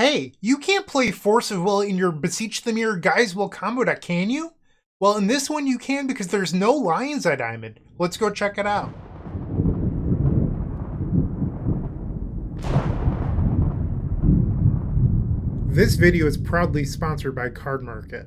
Hey, you can't play Force of Will in your Beseech the Mirror Guys Will combo deck, can you? Well, in this one you can because there's no Lions at Diamond. Let's go check it out. This video is proudly sponsored by Card Market.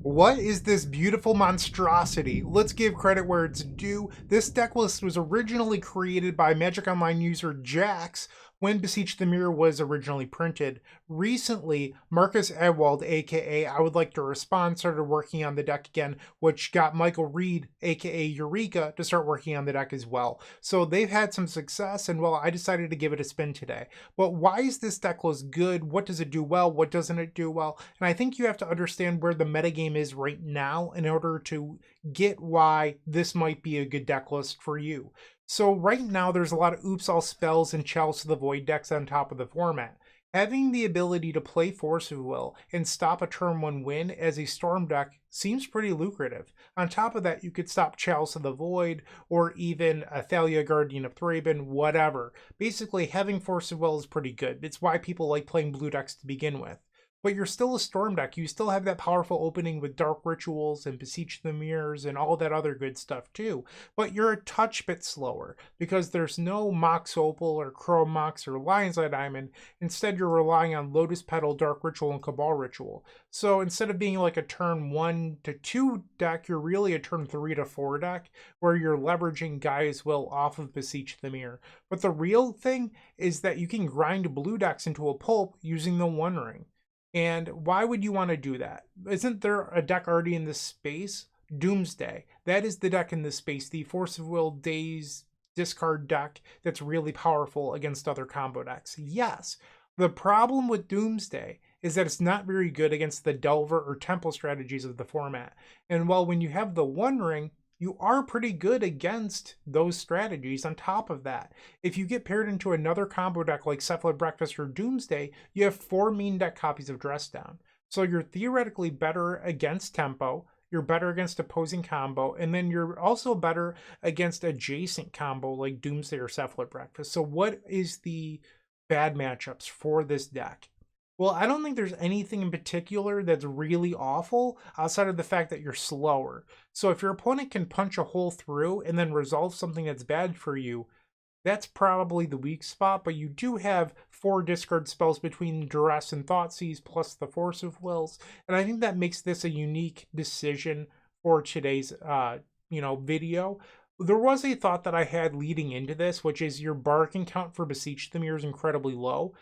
What is this beautiful monstrosity? Let's give credit where it's due. This deck list was originally created by Magic Online user Jax when Beseech the Mirror was originally printed. Recently, Marcus Edwald, aka I Would Like to Respond, started working on the deck again, which got Michael Reed, aka Eureka, to start working on the deck as well. So they've had some success, and well, I decided to give it a spin today. But why is this deck list good? What does it do well? What doesn't it do well? And I think you have to understand where the metagame is right now in order to get why this might be a good deck list for you. So right now there's a lot of Oops All Spells and Chalice of the Void decks on top of the format. Having the ability to play Force of Will and stop a turn 1 win as a Storm deck seems pretty lucrative. On top of that, you could stop Chalice of the Void or even Thalia, Guardian of Thraben, whatever. Basically, having Force of Will is pretty good. It's why people like playing blue decks to begin with. But you're still a Storm deck. You still have that powerful opening with Dark Rituals and Beseech the Mirrors and all that other good stuff too. But you're a touch bit slower because there's no Mox Opal or Chrome Mox or Lion's Eye Diamond. Instead, you're relying on Lotus Petal, Dark Ritual, and Cabal Ritual. So instead of being like a turn 1 to 2 deck, you're really a turn 3 to 4 deck where you're leveraging Gaia's Will off of Beseech the Mirror. But the real thing is that you can grind blue decks into a pulp using the One Ring. And why would you want to do that? Isn't there a deck already in this space? Doomsday. That is the deck in this space, the Force of Will Days discard deck that's really powerful against other combo decks. Yes. The problem with Doomsday is that it's not very good against the Delver or Temple strategies of the format. And while when you have the One Ring, you are pretty good against those strategies. On top of that, if you get paired into another combo deck like Cephalid Breakfast or Doomsday, you have 4 main deck copies of Dress Down. So you're theoretically better against tempo, you're better against opposing combo, and then you're also better against adjacent combo like Doomsday or Cephalid Breakfast. So what is the bad matchups for this deck? Well, I don't think there's anything in particular that's really awful outside of the fact that you're slower. So if your opponent can punch a hole through and then resolve something that's bad for you, that's probably the weak spot, but you do have 4 discard spells between Duress and Thoughtseize plus the Force of Wills, and I think that makes this a unique decision for today's video. There was a thought that I had leading into this, which is your bargain count for Beseech the Mirror is incredibly low.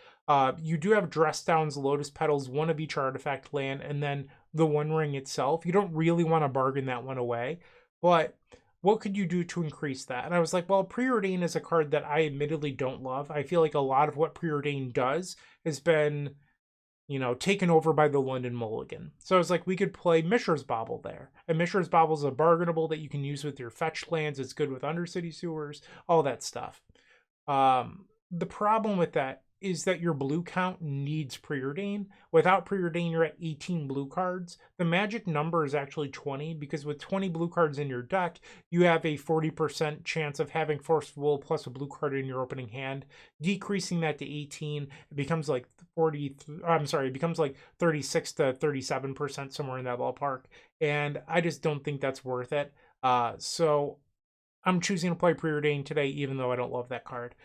You do have Dress Downs, Lotus Petals, 1 of each artifact land, and then the One Ring itself. You don't really want to bargain that one away, but what could you do to increase that? And I was like, well, Preordain is a card that I admittedly don't love. I feel like a lot of what Preordain does has been taken over by the London Mulligan. So I was like, we could play Mishra's Bauble there. And Mishra's Bauble is a bargainable that you can use with your fetch lands. It's good with Undercity Sewers, all that stuff. The problem with that is that your blue count needs Preordain. Without Preordain, you're at 18 blue cards. The magic number is actually 20, because with 20 blue cards in your deck, you have a 40% chance of having Force of Will plus a blue card in your opening hand. Decreasing that to 18, it becomes like it becomes like 36 to 37%, somewhere in that ballpark. And I just don't think that's worth it. So I'm choosing to play Preordain today, even though I don't love that card.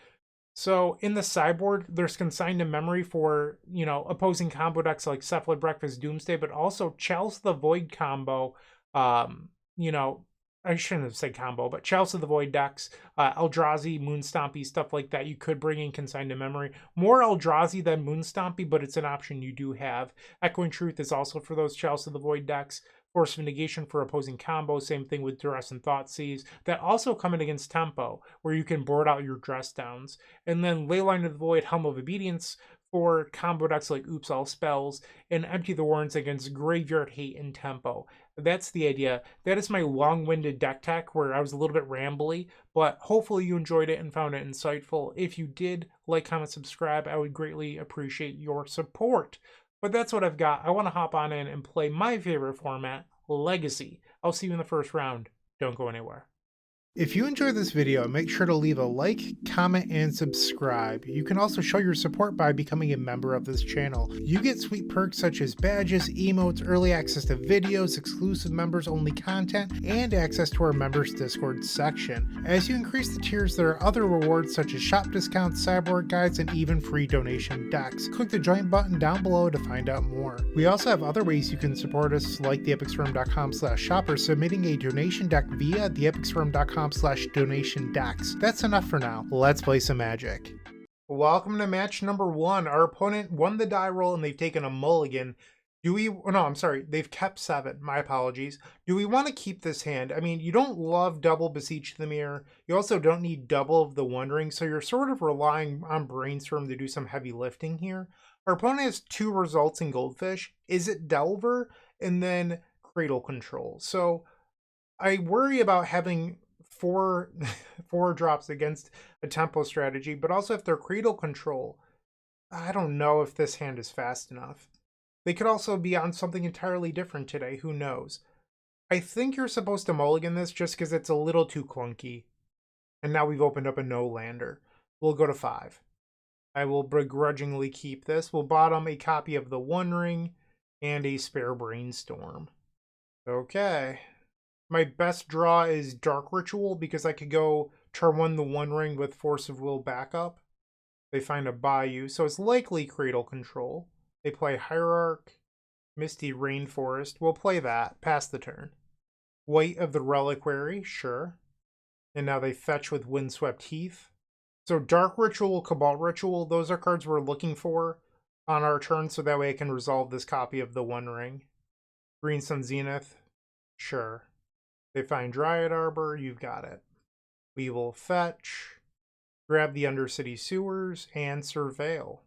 So in the sideboard, there's Consigned to Memory for, opposing combo decks like Cephalid Breakfast, Doomsday, but also Chalice of the Void combo, I shouldn't have said combo, but Chalice of the Void decks, Eldrazi, Moonstompy, stuff like that. You could bring in Consigned to Memory. More Eldrazi than Moonstompy, but it's an option you do have. Echoing Truth is also for those Chalice of the Void decks. Force of Negation for opposing combos, same thing with Duress and Thoughtseize, that also come in against tempo, where you can board out your Dress Downs. And then Leyline of the Void Helm of Obedience for combo decks like Oops All Spells, and Empty the Warrens against Graveyard Hate and tempo. That's the idea. That is my long-winded deck tech, where I was a little bit rambly, but hopefully you enjoyed it and found it insightful. If you did, like, comment, subscribe. I would greatly appreciate your support. But that's what I've got. I want to hop on in and play my favorite format, Legacy. I'll see you in the first round. Don't go anywhere. If you enjoyed this video, make sure to leave a like, comment, and subscribe. You can also show your support by becoming a member of this channel. You get sweet perks such as badges, emotes, early access to videos, exclusive members-only content, and access to our members Discord section. As you increase the tiers, there are other rewards such as shop discounts, sideboard guides, and even free donation decks. Click the join button down below to find out more. We also have other ways you can support us, like the epicswim.com/shop or submitting a donation deck via the epicswim.com/donation decks. That's enough for now. Let's play some Magic. Welcome to match number 1. Our opponent won the die roll and they've taken a mulligan. They've kept 7. My apologies. Do we want to keep this hand? I mean, you don't love double Beseech the Mirror. You also don't need double of the Wondering, so you're sort of relying on Brainstorm to do some heavy lifting here. Our opponent has 2 results in Goldfish. Is it Delver? And then Cradle Control. So I worry about having four drops against a tempo strategy, but also if they're Cradle Control, I don't know if this hand is fast enough. They could also be on something entirely different today, who knows. I think you're supposed to mulligan this just because it's a little too clunky. And now we've opened up a no-lander. We'll go to 5. I will begrudgingly keep this. We'll bottom a copy of the One Ring and a spare Brainstorm. Okay. My best draw is Dark Ritual because I could go turn 1 the One Ring with Force of Will backup. They find a Bayou, so it's likely Cradle Control. They play Hierarch, Misty Rainforest. We'll play that. Pass the turn. Weight of the Reliquary, sure. And now they fetch with Windswept Heath. So Dark Ritual, Cabal Ritual, those are cards we're looking for on our turn, so that way I can resolve this copy of the One Ring. Green Sun Zenith, sure. They find Dryad Arbor, you've got it. We will fetch, grab the Undercity Sewers, and Surveil.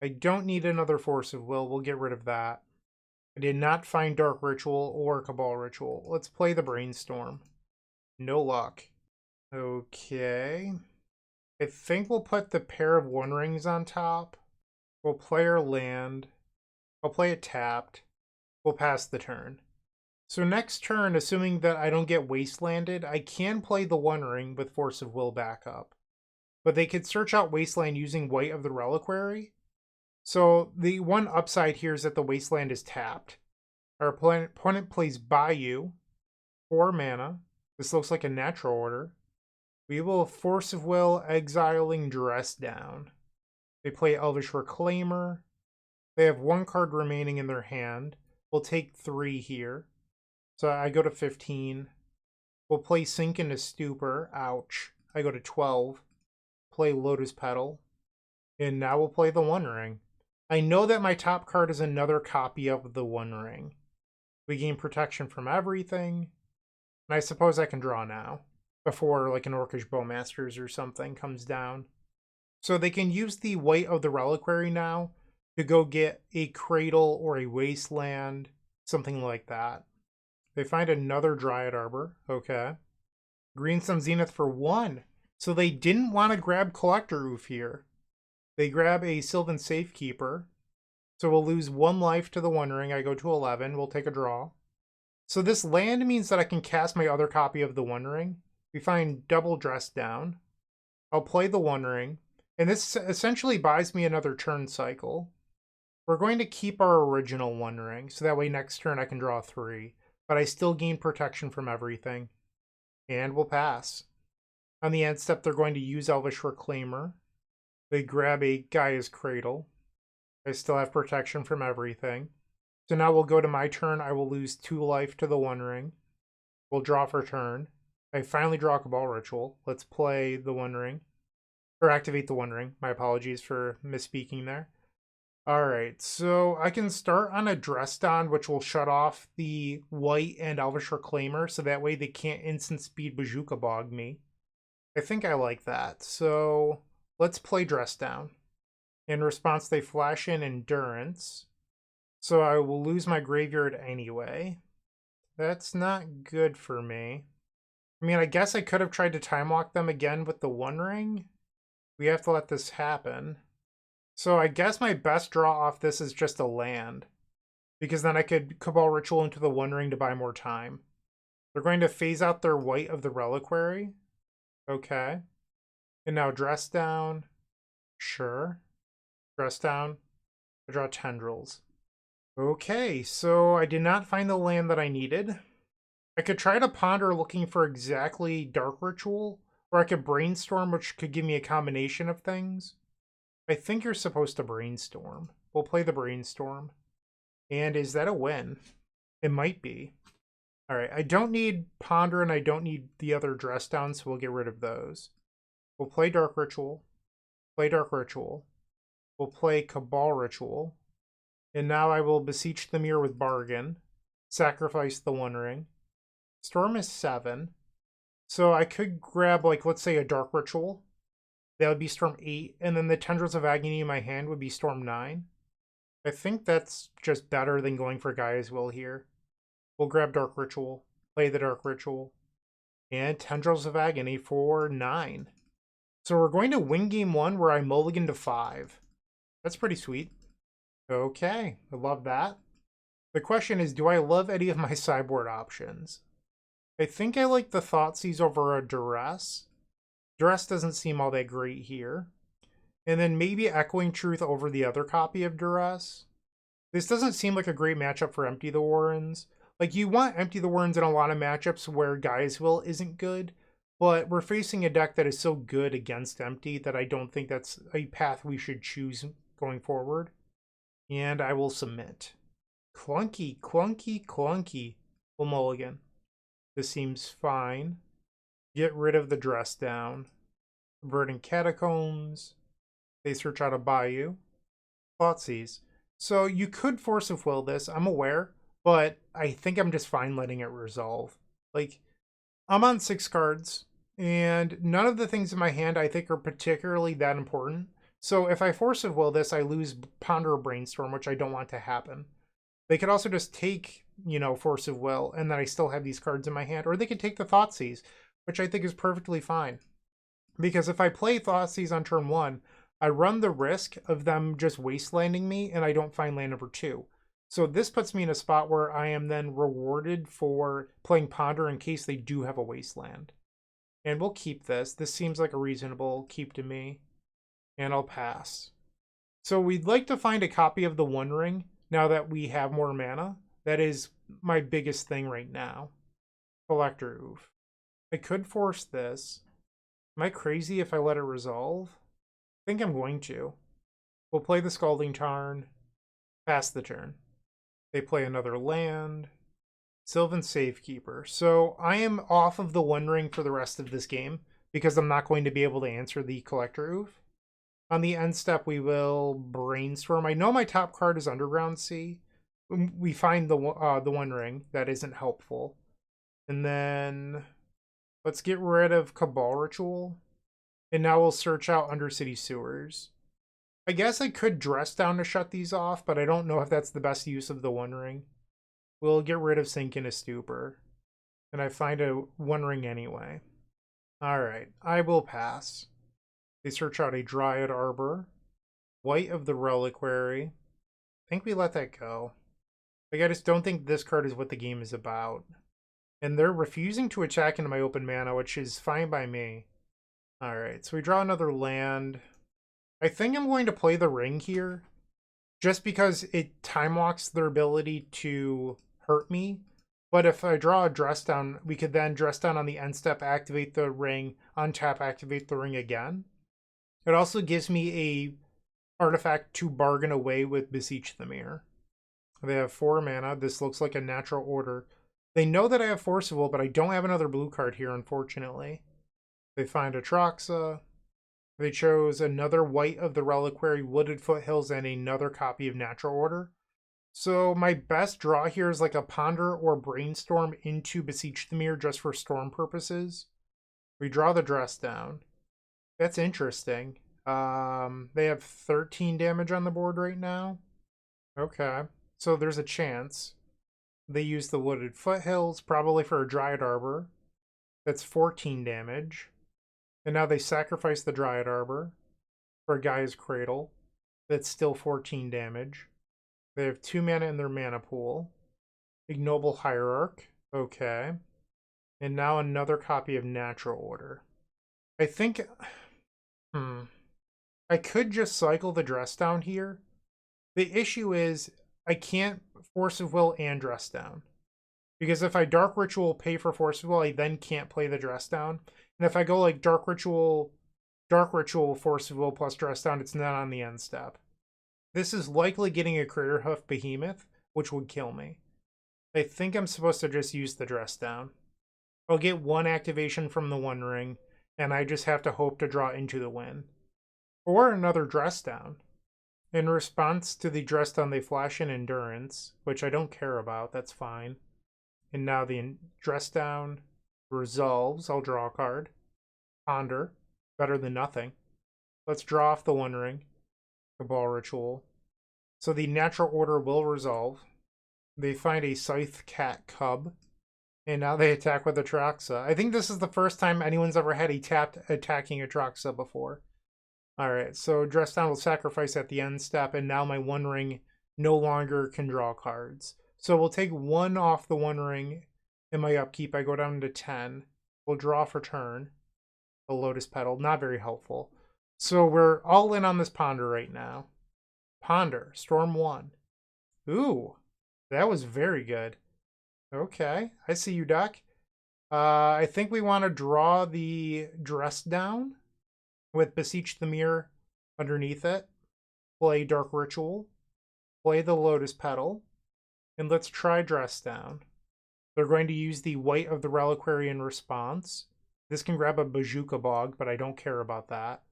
I don't need another Force of Will, we'll get rid of that. I did not find Dark Ritual or Cabal Ritual. Let's play the Brainstorm. No luck. Okay. I think we'll put the pair of One Rings on top. We'll play our land. I'll play it tapped. We'll pass the turn. So next turn, assuming that I don't get Wastelanded, I can play the One Ring with Force of Will backup. But they could search out Wasteland using Weight of the Reliquary. So the one upside here is that the Wasteland is tapped. Our opponent plays Bayou, 4 mana. This looks like a natural order. We will Force of Will, exiling Dress Down. They play Elvish Reclaimer. They have 1 card remaining in their hand. We'll take 3 here. So I go to 15. We'll play Sink into Stupor. Ouch. I go to 12. Play Lotus Petal. And now we'll play the One Ring. I know that my top card is another copy of the One Ring. We gain protection from everything. And I suppose I can draw now, before like an Orcish Bowmasters or something comes down. So they can use the Weight of the Reliquary now to go get a Cradle or a Wasteland, something like that. They find another Dryad Arbor. Okay. Green Sun Zenith for 1. So they didn't want to grab Collector Oof here. They grab a Sylvan Safekeeper. So we'll lose 1 life to the One Ring. I go to 11. We'll take a draw. So this land means that I can cast my other copy of the One Ring. We find double Dress Down. I'll play the One Ring. And this essentially buys me another turn cycle. We're going to keep our original One Ring. So that way next turn I can draw 3. But I still gain protection from everything. And we'll pass. On the end step, they're going to use Elvish Reclaimer. They grab a Gaia's Cradle. I still have protection from everything. So now we'll go to my turn. I will lose 2 life to the One Ring. We'll draw for turn. I finally draw Cabal Ritual. Let's play the One Ring. Or activate the One Ring. My apologies for misspeaking there. Alright, so I can start on a Dress Down, which will shut off the White and Elvish Reclaimer, so that way they can't instant speed Bazooka Bog me. I think I like that. So let's play Dress Down. In response, they flash in Endurance. So I will lose my graveyard anyway. That's not good for me. I mean, I guess I could have tried to time walk them again with the One Ring. We have to let this happen. So I guess my best draw off this is just a land. Because then I could Cabal Ritual into the One Ring to buy more time. They're going to phase out their white of the reliquary. Okay. And now dress down. Sure. Dress down. I draw tendrils. Okay, so I did not find the land that I needed. I could try to ponder looking for exactly Dark Ritual, or I could brainstorm, which could give me a combination of things. I think you're supposed to brainstorm. We'll play the brainstorm. And is that a win? It might be. All right, I don't need ponder and I don't need the other dress down, so we'll get rid of those. We'll play Dark Ritual. Play Dark Ritual. We'll play Cabal Ritual. And now I will Beseech the Mirror with Bargain. Sacrifice the One Ring. Storm is 7. So I could grab, like, let's say a Dark Ritual. That would be Storm 8. And then the Tendrils of Agony in my hand would be Storm 9. I think that's just better than going for Gaia's Will here. We'll grab Dark Ritual. Play the Dark Ritual. And Tendrils of Agony for 9. So we're going to win game 1 where I mulligan to 5. That's pretty sweet. Okay, I love that. The question is, do I love any of my sideboard options? I think I like the Thoughtseize over a Duress. Duress doesn't seem all that great here. And then maybe Echoing Truth over the other copy of Duress. This doesn't seem like a great matchup for Empty the Warrens. Like, you want Empty the Warrens in a lot of matchups where Gaia's Will isn't good, but we're facing a deck that is so good against Empty that I don't think that's a path we should choose going forward. And I will submit. Clunky, clunky, clunky. We'll mulligan. This seems fine. Get rid of the dress down. Verdant Catacombs. They search out a Bayou. Thoughtseize. So you could Force of Will this, I'm aware, but I think I'm just fine letting it resolve. Like, I'm on 6 cards, and none of the things in my hand I think are particularly that important. So if I Force of Will this, I lose Ponder or Brainstorm, which I don't want to happen. They could also just take, you know, Force of Will, and then I still have these cards in my hand. Or they could take the Thoughtseize, which I think is perfectly fine. Because if I play Thoughtseize on turn 1, I run the risk of them just wastelanding me, and I don't find land number 2. So this puts me in a spot where I am then rewarded for playing Ponder in case they do have a wasteland. And we'll keep this. This seems like a reasonable keep to me. And I'll pass. So we'd like to find a copy of the One Ring now that we have more mana. That is my biggest thing right now. Collector Oof. I could force this. Am I crazy if I let it resolve? I think I'm going to. We'll play the Scalding Tarn. Pass the turn. They play another land. Sylvan Safekeeper. So I am off of the One Ring for the rest of this game because I'm not going to be able to answer the Collector Oof. On the end step, we will Brainstorm. I know my top card is Underground Sea. We find the One Ring. That isn't helpful. And then let's get rid of Cabal Ritual. And now we'll search out Undercity Sewers. I guess I could dress down to shut these off, but I don't know if that's the best use of the One Ring. We'll get rid of Sink into Stupor. And I find a One Ring anyway. Alright, I will pass. They search out a Dryad Arbor. White of the Reliquary. I think we let that go. Like, I just don't think this card is what the game is about. And they're refusing to attack into my open mana, which is fine by me. Alright, so we draw another land. I think I'm going to play the Ring here. Just because it time walks their ability to hurt me. But if I draw a dress down, we could then dress down on the end step, activate the Ring, untap, activate the Ring again. It also gives me a artifact to bargain away with Beseech the Mirror. They have 4 mana. This looks like a natural order. They know that I have Force of Will, but I don't have another blue card here, unfortunately. They find Atraxa. They chose another White of the Reliquary, Wooded Foothills, and another copy of Natural Order. So my best draw here is like a Ponder or Brainstorm into Beseech the Mirror just for storm purposes. We draw the dress down. That's interesting. They have 13 damage on the board right now. Okay. So there's a chance. They use the Wooded Foothills, probably for a Dryad Arbor. That's 14 damage. And now they sacrifice the Dryad Arbor for Gaia's Cradle. That's still 14 damage. They have 2 mana in their mana pool. Ignoble Hierarch. Okay. And now another copy of Natural Order. I think... I could just cycle the Dress Down here. The issue is I can't Force of Will and Dress Down. Because if I Dark Ritual, pay for Force of Will, I then can't play the Dress Down. And if I go like Dark Ritual, Force of Will plus Dress Down, it's not on the end step. This is likely getting a Craterhoof Behemoth, which would kill me. I think I'm supposed to just use the Dress Down. I'll get one activation from the One Ring, and I just have to hope to draw Into the Wind. Or another Dress Down. In response to the Dress Down, they flash in Endurance, which I don't care about, that's fine. And now the Dress Down resolves. I'll draw a card. Ponder. Better than nothing. Let's draw off the One Ring. Cabal Ritual. So the Natural Order will resolve. They find a Scythe Cat Cub. And now they attack with Atraxa. I think this is the first time anyone's ever had a tapped attacking Atraxa before. Alright, so Dress Down will sacrifice at the end step, and now my One Ring no longer can draw cards. So we'll take 1 off the One Ring in my upkeep. I go down to 10. We'll draw for turn. A Lotus Petal, not very helpful. So we're all in on this Ponder right now. Ponder, Storm 1. Ooh, that was very good. Okay, I see you, Doc. I think we want to draw the Dress Down with Beseech the Mirror underneath it. Play Dark Ritual. Play the Lotus Petal. And let's try Dress Down. They're going to use the White of the Reliquary in response. This can grab a Bazooka Bog, but I don't care about that.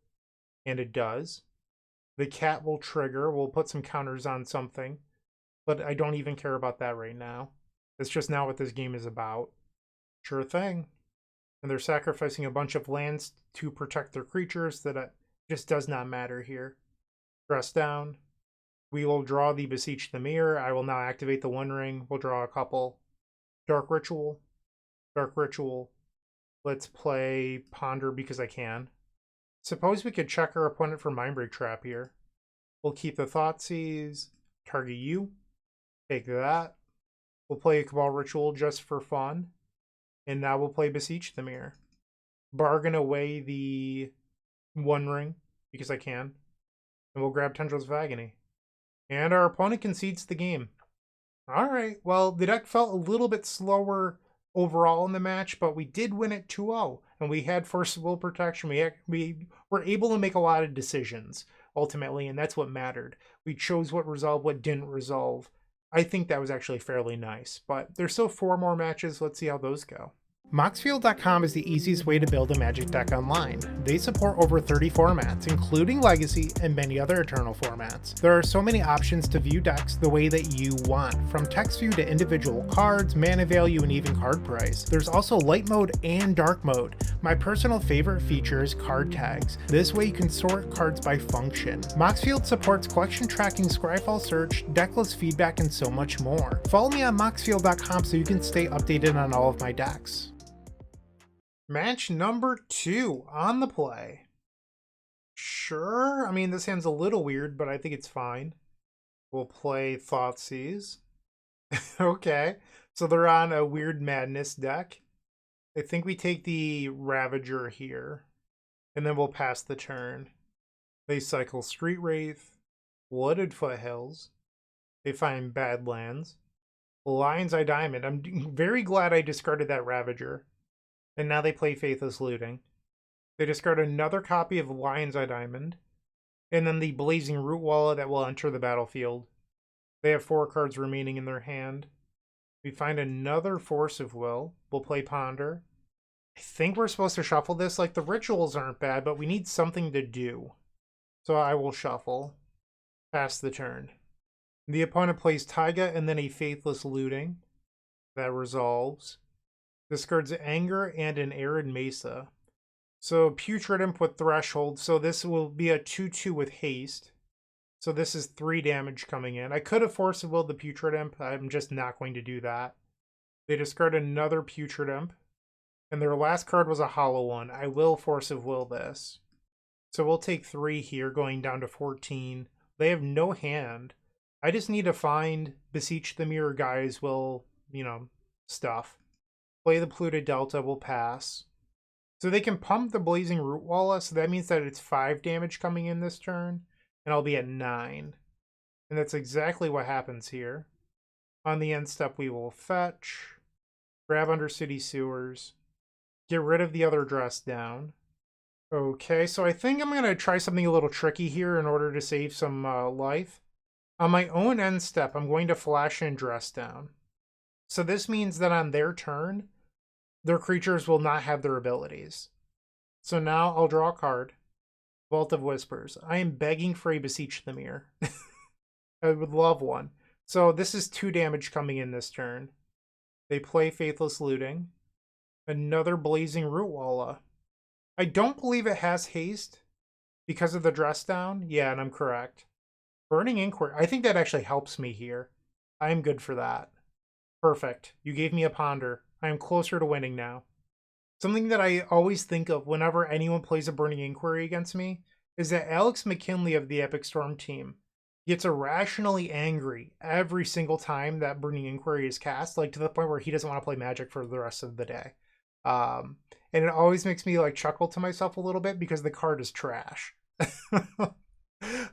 And it does. The cat will trigger. We'll put some counters on something. But I don't even care about that right now. It's just not what this game is about. Sure thing. And they're sacrificing a bunch of lands to protect their creatures that just does not matter here. Dress Down. We will draw the Beseech the Mirror. I will now activate the One Ring. We'll draw a couple. Dark Ritual. Dark Ritual. Let's play Ponder because I can. Suppose we could check our opponent for Mindbreak Trap here. We'll keep the Thoughtseize. Target you. Take that. We'll play a Cabal Ritual just for fun. And now we'll play Beseech the Mirror. Bargain away the One Ring because I can. And we'll grab Tendrils of Agony. And our opponent concedes the game. Alright, well, the deck felt a little bit slower overall in the match, but we did win it 2-0. And we had Force of Will protection. We were able to make a lot of decisions, ultimately, and that's what mattered. We chose what resolved, what didn't resolve. I think that was actually fairly nice. But there's still 4 more matches. Let's see how those go. Moxfield.com is the easiest way to build a Magic deck online. They support over 30 formats, including Legacy and many other Eternal formats. There are so many options to view decks the way that you want, from text view to individual cards, mana value, and even card price. There's also light mode and dark mode. My personal favorite feature is card tags. This way you can sort cards by function. Moxfield supports collection tracking, Scryfall search, decklist feedback, and so much more. Follow me on Moxfield.com so you can stay updated on all of my decks. Match number 2 on the play. Sure, I mean, this hand's a little weird, but I think it's fine. We'll play Thoughtseize. Okay, so they're on a Weird Madness deck. I think we take the Ravager here, and then we'll pass the turn. They cycle Street Wraith, Wooded Foothills. They find Badlands. Lion's Eye Diamond. I'm very glad I discarded that Ravager. And now they play Faithless Looting. They discard another copy of Lion's Eye Diamond. And then the Blazing Root Wallet that will enter the battlefield. They have 4 cards remaining in their hand. We find another Force of Will. We'll play Ponder. I think we're supposed to shuffle this. Like, the rituals aren't bad, but we need something to do. So I will shuffle. Pass the turn. The opponent plays Taiga and then a Faithless Looting. That resolves. Discards Anger and an Arid Mesa. So Putrid Imp with Threshold. So this will be a 2-2 with haste. So this is 3 damage coming in. I could have Force of Willed the Putrid Imp. I'm just not going to do that. They discard another Putrid Imp. And their last card was a hollow one. I will Force of Will this. So we'll take 3 here, going down to 14. They have no hand. I just need to find Beseech the Mirror guys will, stuff. Play the Polluted Delta, will pass. So they can pump the Blazing Root Walla, so that means that it's 5 damage coming in this turn, and I'll be at 9. And that's exactly what happens here. On the end step, we will fetch, grab Undercity Sewers, get rid of the other Dress Down. Okay, so I think I'm going to try something a little tricky here in order to save some life. On my own end step, I'm going to flash in Dress Down. So this means that on their turn, their creatures will not have their abilities. So now I'll draw a card. Vault of Whispers. I am begging for a Beseech the Mirror. I would love one. So this is 2 damage coming in this turn. They play Faithless Looting. Another Blazing Root Walla. I don't believe it has haste because of the Dress Down. Yeah, and I'm correct. Burning Inquiry. I think that actually helps me here. I am good for that. Perfect. You gave me a Ponder. I am closer to winning now. Something that I always think of whenever anyone plays a Burning Inquiry against me is that Alex McKinley of the Epic Storm team gets irrationally angry every single time that Burning Inquiry is cast, like to the point where he doesn't want to play Magic for the rest of the day. And it always makes me like chuckle to myself a little bit because the card is trash.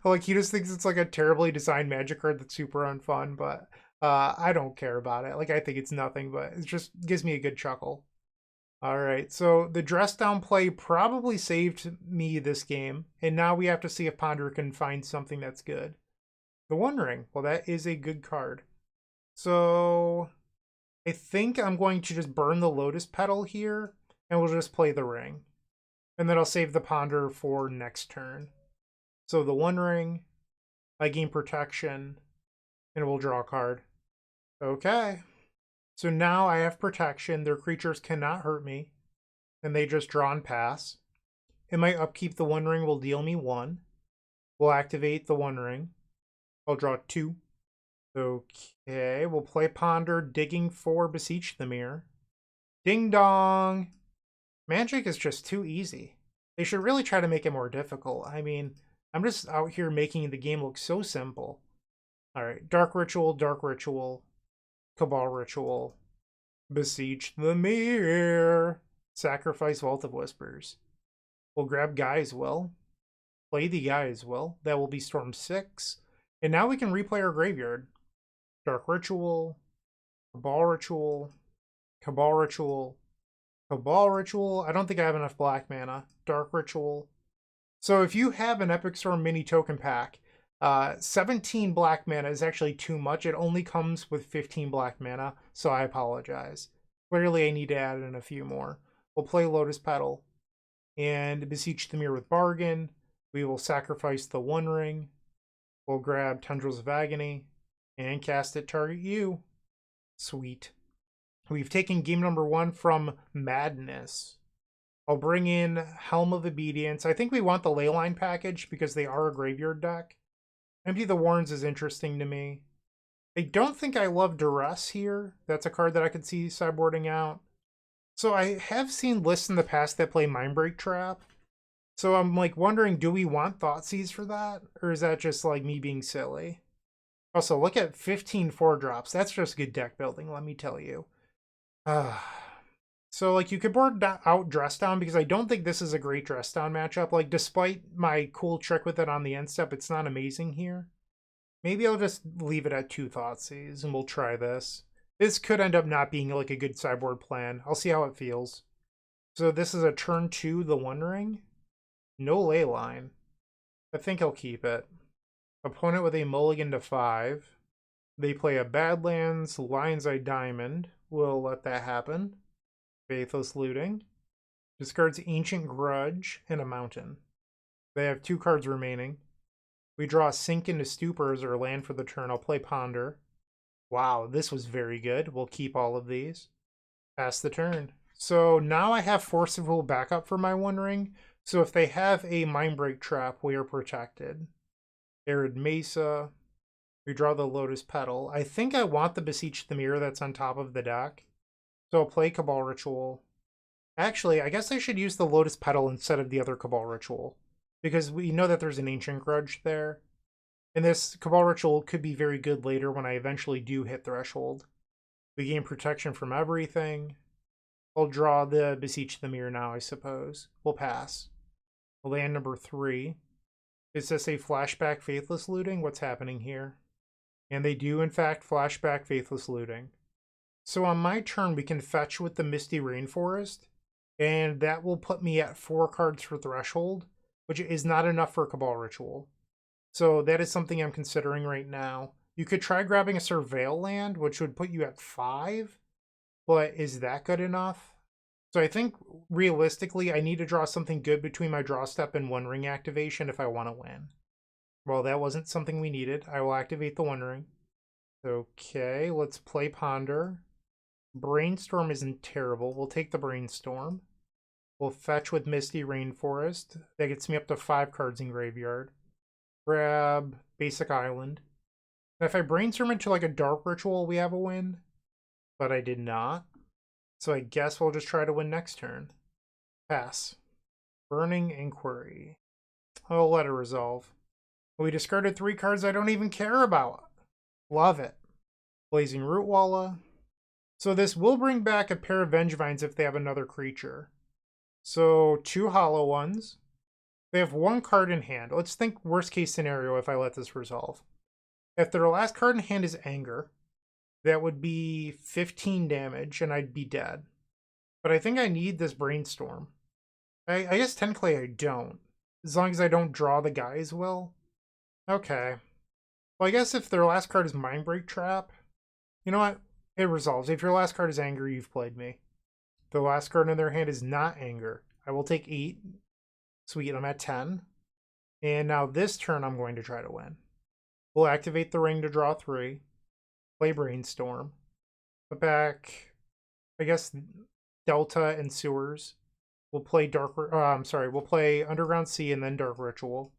Like he just thinks it's like a terribly designed Magic card that's super unfun, but I don't care about it. Like I think it's nothing, but it just gives me a good chuckle. All right, so the Dress Down play probably saved me this game, and now we have to see if Ponder can find something that's good. The One Ring, well, that is a good card. So I think I'm going to just burn the Lotus Petal here, and we'll just play the Ring. And then I'll save the Ponder for next turn. So the One Ring, I gain protection, and we'll draw a card. Okay. So now I have protection. Their creatures cannot hurt me, and they just draw and pass. In my upkeep, the One Ring will deal me 1. We'll activate the One Ring. I'll draw 2. Okay, we'll play Ponder, digging for Beseech the Mirror. Ding dong! Magic is just too easy. They should really try to make it more difficult. I mean, I'm just out here making the game look so simple. Alright, Dark Ritual, Cabal Ritual, Beseech the Mirror, sacrifice Vault of Whispers. We'll grab Gaea as well. Play the Gaea as well. That will be Storm 6. And now we can replay our graveyard. Dark Ritual, Cabal Ritual, Cabal Ritual, Cabal Ritual. I don't think I have enough black mana. Dark Ritual. So if you have an Epic Storm mini token pack, 17 black mana is actually too much. It only comes with 15 black mana, so I apologize. Clearly I need to add in a few more. We'll play Lotus Petal and Beseech the Mirror with Bargain. We will sacrifice the One Ring. We'll grab Tendrils of Agony and cast it target you. Sweet. We've taken game number 1 from Madness. I'll bring in Helm of Obedience. I think we want the Leyline package because they are a graveyard deck. Empty the Warrens is interesting to me. I don't think I love Duress here. That's a card that I could see sideboarding out. So I have seen lists in the past that play Mindbreak Trap. So I'm like wondering, do we want Thoughtseize for that? Or is that just like me being silly? Also, look at 15 4-drops. That's just good deck building, let me tell you. So like you could board out Dress Down because I don't think this is a great Dress Down matchup. Like despite my cool trick with it on the end step, it's not amazing here. Maybe I'll just leave it at 2 Thoughtseize and we'll try this. This could end up not being like a good sideboard plan. I'll see how it feels. So this is a turn 2, the One Ring. No Leyline. I think I'll keep it. Opponent with a mulligan to 5. They play a Badlands, Lion's Eye Diamond. We'll let that happen. Faithless Looting. Discards Ancient Grudge and a Mountain. They have 2 cards remaining. We draw Sink into Stupor as our land for the turn. I'll play Ponder. Wow, this was very good. We'll keep all of these. Pass the turn. So now I have Forcible backup for my One Ring. So if they have a Mindbreak Trap, we are protected. Arid Mesa. We draw the Lotus Petal. I think I want the Beseech the Mirror that's on top of the deck. So I'll play Cabal Ritual. Actually, I guess I should use the Lotus Petal instead of the other Cabal Ritual. Because we know that there's an Ancient Grudge there. And this Cabal Ritual could be very good later when I eventually do hit Threshold. We gain protection from everything. I'll draw the Beseech the Mirror now, I suppose. We'll pass. Land number 3. Is this a flashback Faithless Looting? What's happening here? And they do, in fact, flashback Faithless Looting. So on my turn, we can fetch with the Misty Rainforest, and that will put me at 4 cards for Threshold, which is not enough for a Cabal Ritual. So that is something I'm considering right now. You could try grabbing a Surveil land, which would put you at 5, but is that good enough? So I think, realistically, I need to draw something good between my draw step and One Ring activation if I want to win. Well, that wasn't something we needed. I will activate the One Ring. Okay, let's play Ponder. Brainstorm isn't terrible. We'll take the Brainstorm. We'll fetch with Misty Rainforest. That gets me up to 5 cards in graveyard. Grab Basic Island. And if I Brainstorm into like a Dark Ritual, we have a win. But I did not. So I guess we'll just try to win next turn. Pass. Burning Inquiry. I'll let it resolve. We discarded 3 cards I don't even care about. Love it. Blazing Rootwalla. So this will bring back a pair of Vengevines if they have another creature. So 2 hollow ones. They have 1 card in hand. Let's think worst case scenario if I let this resolve. If their last card in hand is Anger, that would be 15 damage and I'd be dead. But I think I need this Brainstorm. I guess technically I don't. As long as I don't draw the guy as well. Okay. Well, I guess if their last card is Mindbreak Trap, you know what? It resolves. If your last card is Anger, you've played me. If the last card in their hand is not Anger, I will take 8. Sweet, I'm at 10. And now this turn, I'm going to try to win. We'll activate the ring to draw 3. Play Brainstorm. Put back, I guess, Delta and Sewers. We'll play we'll play Underground Sea and then Dark Ritual.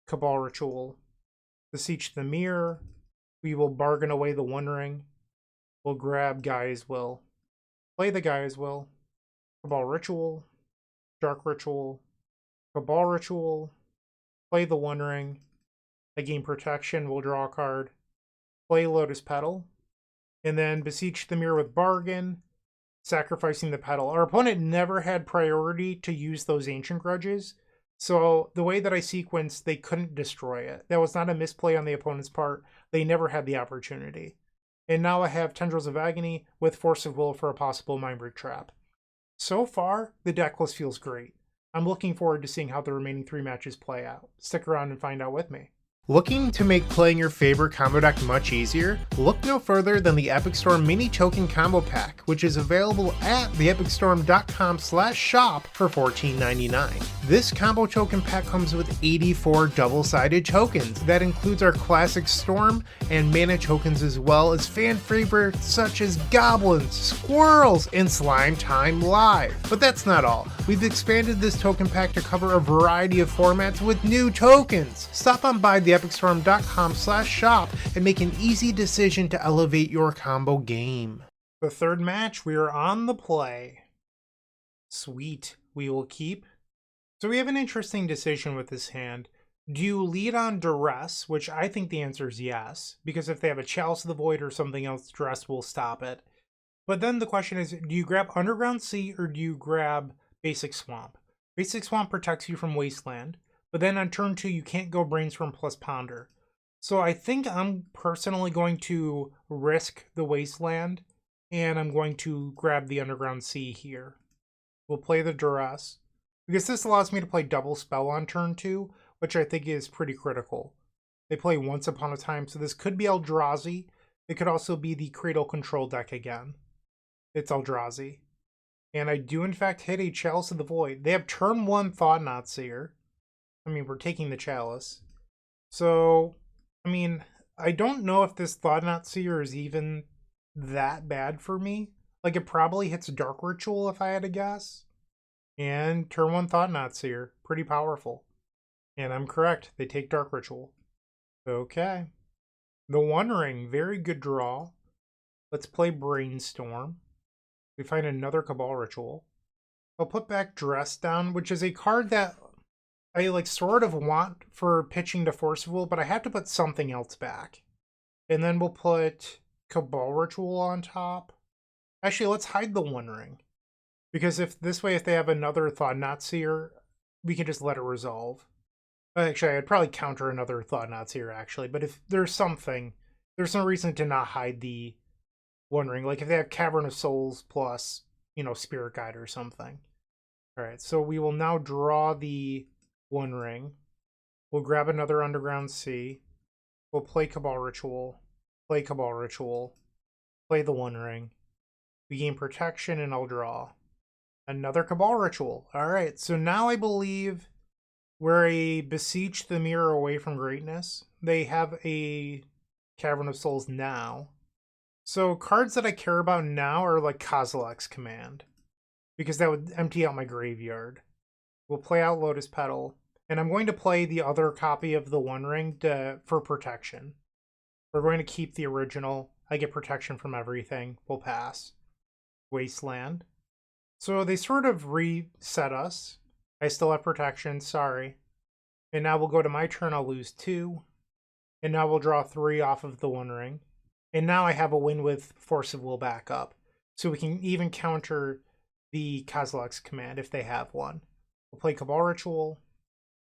Cabal Ritual. Beseech the Mirror. We will bargain away the One Ring. We'll grab Gaia's Will. Play the Gaia's Will. Cabal Ritual. Dark Ritual. Cabal Ritual. Play the One Ring. I gain protection. We'll draw a card. Play Lotus Petal. And then Beseech the Mirror with Bargain. Sacrificing the Petal. Our opponent never had priority to use those Ancient Grudges. So the way that I sequenced, they couldn't destroy it. That was not a misplay on the opponent's part. They never had the opportunity. And now I have Tendrils of Agony with Force of Will for a possible Mindbreak Trap. So far, the deck list feels great. I'm looking forward to seeing how the remaining 3 matches play out. Stick around and find out with me. Looking to make playing your favorite combo deck much easier? Look no further than the Epic Storm Mini Token Combo Pack, which is available at theepicstorm.com/shop for $14.99. This combo token pack comes with 84 double-sided tokens. That includes our classic Storm and mana tokens, as well as fan favorites such as Goblins, Squirrels, and Slime Time Live. But that's not all. We've expanded this token pack to cover a variety of formats with new tokens. Stop on by theepicstorm.com/shop and make an easy decision to elevate your combo game. The third match, we are on the play. Sweet, we will keep. So we have an interesting decision with this hand. Do you lead on Duress, which I think the answer is yes, because if they have a Chalice of the Void or something else, Duress will stop it. But then the question is, do you grab Underground Sea or do you grab Basic Swamp? Basic Swamp protects you from Wasteland, but then on turn 2, you can't go Brainstorm plus Ponder. So I think I'm personally going to risk the Wasteland, and I'm going to grab the Underground Sea here. We'll play the Duress, because this allows me to play double spell on turn 2, which I think is pretty critical. They play Once Upon a Time, so this could be Eldrazi. It could also be the Cradle control deck again. It's Eldrazi. And I do in fact hit a Chalice of the Void. They have turn 1 Thought-Knot Seer. I mean, we're taking the Chalice. So, I mean, I don't know if this Thought-Knot Seer is even that bad for me. Like, it probably hits Dark Ritual if I had to guess. And turn 1 Thought-Knot Seer. Pretty powerful. And I'm correct. They take Dark Ritual. Okay. The One Ring. Very good draw. Let's play Brainstorm. We find another Cabal Ritual. I'll put back Dress Down, which is a card that I like sort of want for pitching to Force of Will, but I have to put something else back. And then we'll put Cabal Ritual on top. Actually, let's hide the One Ring. Because if this way, if they have another Thought-Knot Seer, we can just let it resolve. Actually, I'd probably counter another Thought-Knot Seer, actually. But if there's something, there's no reason to not hide the One Ring. Like if they have Cavern of Souls plus, Spirit Guide or something. All right, so we will now draw the One Ring. We'll grab another Underground Sea. We'll play Cabal Ritual. Play Cabal Ritual. Play the One Ring. We gain protection and I'll draw. Another Cabal Ritual. Alright, so now I believe we're a Beseech the Mirror away from greatness. They have a Cavern of Souls now. So cards that I care about now are like Kozilek's Command, because that would empty out my graveyard. We'll play out Lotus Petal, and I'm going to play the other copy of the One Ring for protection. We're going to keep the original. I get protection from everything. We'll pass. Wasteland. So they sort of reset us. I still have protection, sorry. And now we'll go to my turn, I'll lose 2. And now we'll draw 3 off of the One Ring. And now I have a win with Force of Will back up. So we can even counter the Kozilek's Command if they have one. We'll play Cabal Ritual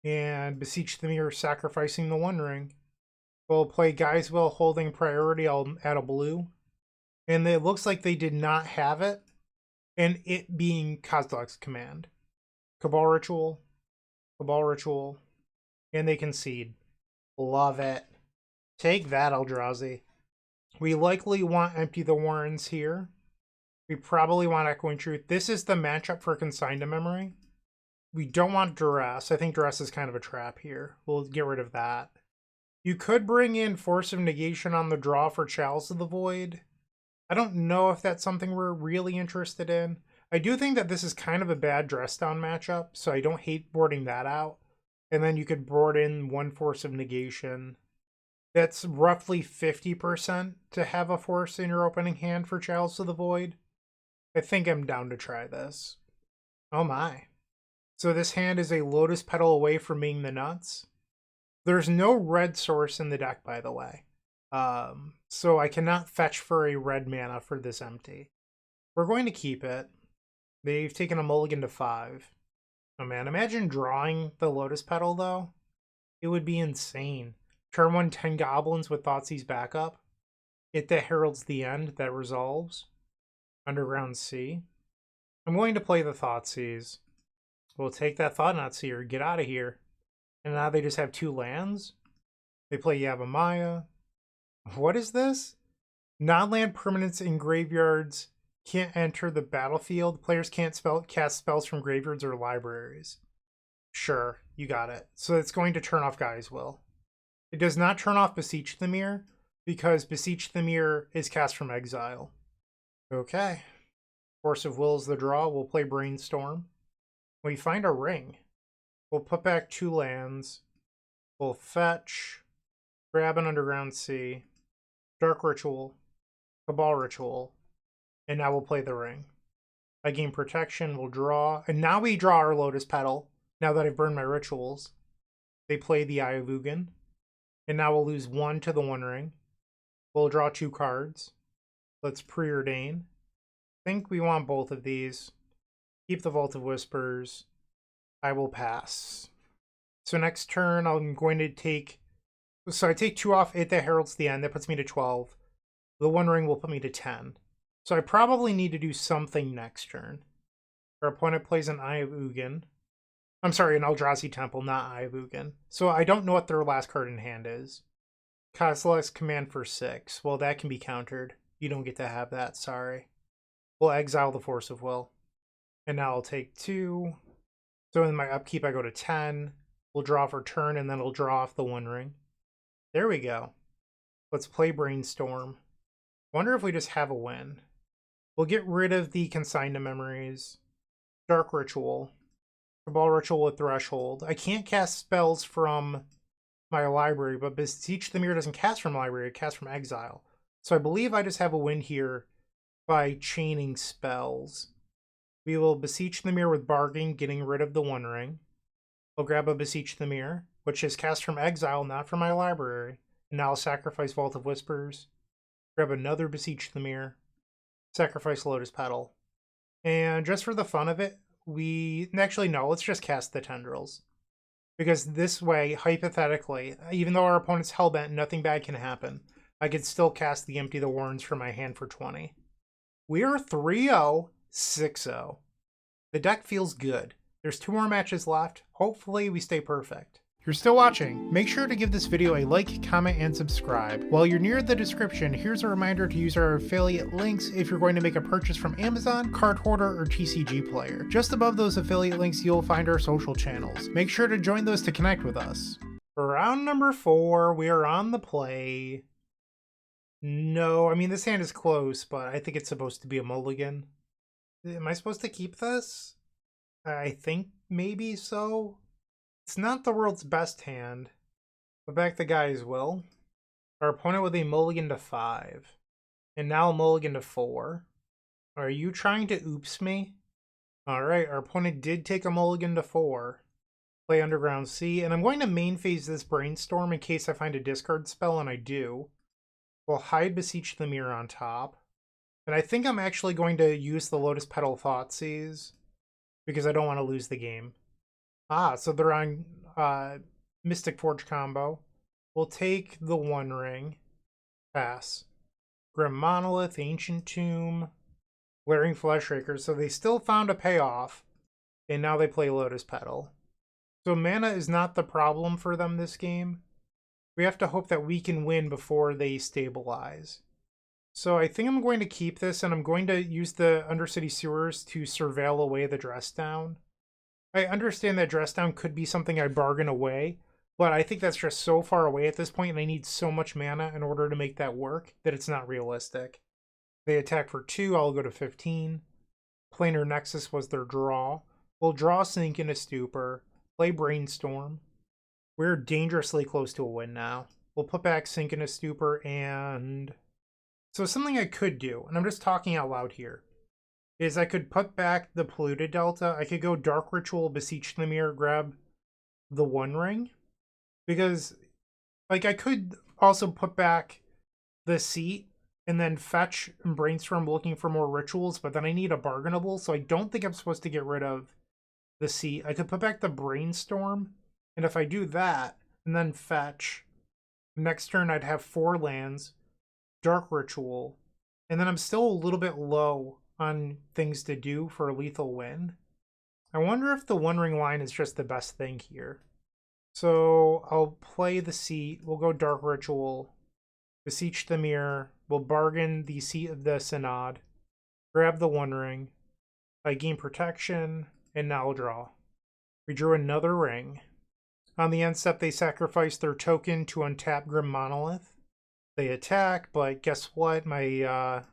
and Beseech the Mirror, sacrificing the One Ring. We'll play Gaea's Will, holding priority. I'll add a blue. And it looks like they did not have it. And it being Kozilek's Command. Cabal Ritual. Cabal Ritual. And they concede. Love it. Take that, Eldrazi. We likely want Empty the Warrens here. We probably want Echoing Truth. This is the matchup for Consign to Memory. We don't want Duress. I think Duress is kind of a trap here. We'll get rid of that. You could bring in Force of Negation on the draw for Chalice of the Void. I don't know if that's something we're really interested in. I do think that this is kind of a bad dress down matchup, so I don't hate boarding that out. And then you could board in 1 Force of Negation. That's roughly 50% to have a force in your opening hand for Chalice of the Void. I think I'm down to try this. Oh my. So this hand is a Lotus Petal away from being the nuts. There's no red source in the deck, by the way. So I cannot fetch for a red mana for this empty. We're going to keep it. They've taken a mulligan to 5. Oh man, imagine drawing the Lotus Petal though. It would be insane. Turn 1, 10 goblins with Thoughtseize backup. It that heralds the end, that resolves. Underground Sea. I'm going to play the Thoughtseize. We'll take that Thought-Knot Seer, get out of here. And now they just have 2 lands. They play Yavimaya. What is this? Non-land permanents in graveyards can't enter the battlefield. Players can't cast spells from graveyards or libraries. Sure, you got it. So it's going to turn off Gaea's Will. It does not turn off Beseech the Mirror, because Beseech the Mirror is cast from exile. Okay. Force of Will is the draw. We'll play Brainstorm. We find a ring. We'll put back 2 lands. We'll fetch. Grab an Underground Sea. Dark Ritual. Cabal Ritual. And now we'll play the ring. I gain protection. We'll draw. And now we draw our Lotus Petal. Now that I've burned my rituals. They play the Eye of Ugin. And now we'll lose 1 to the One Ring. We'll draw 2 cards. Let's preordain. I think we want both of these. Keep the Vault of Whispers. I will pass. So next turn, I'm going to take... So I take 2 off It That Heralds the End. That puts me to 12. The One Ring will put me to 10. So I probably need to do something next turn. Our opponent plays an Eye of Ugin. I'm sorry, an Eldrazi Temple, not Eye of Ugin. So I don't know what their last card in hand is. Kozilek's Command for 6. Well, that can be countered. You don't get to have that, sorry. We'll exile the Force of Will. And now I'll take 2. So in my upkeep, I go to 10. We'll draw for turn, and then I'll draw off the One Ring. There we go. Let's play Brainstorm. Wonder if we just have a win. We'll get rid of the Consign to Memories. Dark Ritual. Cabal Ritual with Threshold. I can't cast spells from my library, but Beseech the Mirror doesn't cast from library, it casts from exile. So I believe I just have a win here by chaining spells. We will Beseech the Mirror with Bargain, getting rid of the One Ring. We'll grab a Beseech the Mirror, which is cast from exile, not from my library. And now I'll sacrifice Vault of Whispers. Grab another Beseech the Mirror. Sacrifice Lotus Petal. And just for the fun of it, actually, no, let's just cast the Tendrils. Because this way, hypothetically, even though our opponent's hellbent, nothing bad can happen. I could still cast the Empty the Warrens from my hand for 20. We are 3-0, 6-0. The deck feels good. There's 2 more matches left. Hopefully we stay perfect. If you're still watching, make sure to give this video a like, comment, and subscribe. While you're near the description, here's a reminder to use our affiliate links if you're going to make a purchase from Amazon, Card Hoarder, or TCG Player. Just above those affiliate links, you'll find our social channels. Make sure to join those to connect with us. For round number 4, we are on the play. No, I mean, this hand is close, but I think it's supposed to be a mulligan. Am I supposed to keep this? I think maybe so. It's not the world's best hand. Put back the Gaea's Will. Our opponent with a mulligan to 5. And now a mulligan to 4. Are you trying to oops me? Alright, our opponent did take a mulligan to 4. Play Underground Sea. And I'm going to main phase this Brainstorm in case I find a discard spell, and I do. We'll hide Beseech the Mirror on top. And I think I'm actually going to use the Lotus Petal Thoughtseize because I don't want to lose the game. Ah, so they're on Mystic Forge combo. We'll take the One Ring. Pass. Grymn Monolith, Ancient Tomb, Glaring Fleshraker. So they still found a payoff. And now they play Lotus Petal. So mana is not the problem for them this game. We have to hope that we can win before they stabilize. So I think I'm going to keep this, and I'm going to use the Undercity Sewers to surveil away the Dress Down. I understand that Dress Down could be something I bargain away, but I think that's just so far away at this point, and I need so much mana in order to make that work that it's not realistic. They attack for 2, I'll go to 15. Planar Nexus was their draw. We'll draw Sink into Stupor, play Brainstorm. We're dangerously close to a win now. We'll put back Sink into Stupor, and... So something I could do, and I'm just talking out loud here, is I could put back the Polluted Delta. I could go Dark Ritual, Beseech the Mirror, grab the One Ring. Because, like, I could also put back the Seat and then fetch and Brainstorm looking for more rituals, but then I need a bargainable, so I don't think I'm supposed to get rid of the Seat. I could put back the Brainstorm, and if I do that, and then fetch, next turn I'd have 4 lands, Dark Ritual, and then I'm still a little bit low on things to do for a lethal win. I wonder if the One Ring line is just the best thing here. So I'll play the Seat, we'll go Dark Ritual, Beseech the Mirror, we'll bargain the Seat of the Synod, grab the One Ring, I gain protection, and now I'll draw. We drew another ring. On the end step, they sacrifice their token to untap Grymn Monolith. They attack, but guess what? I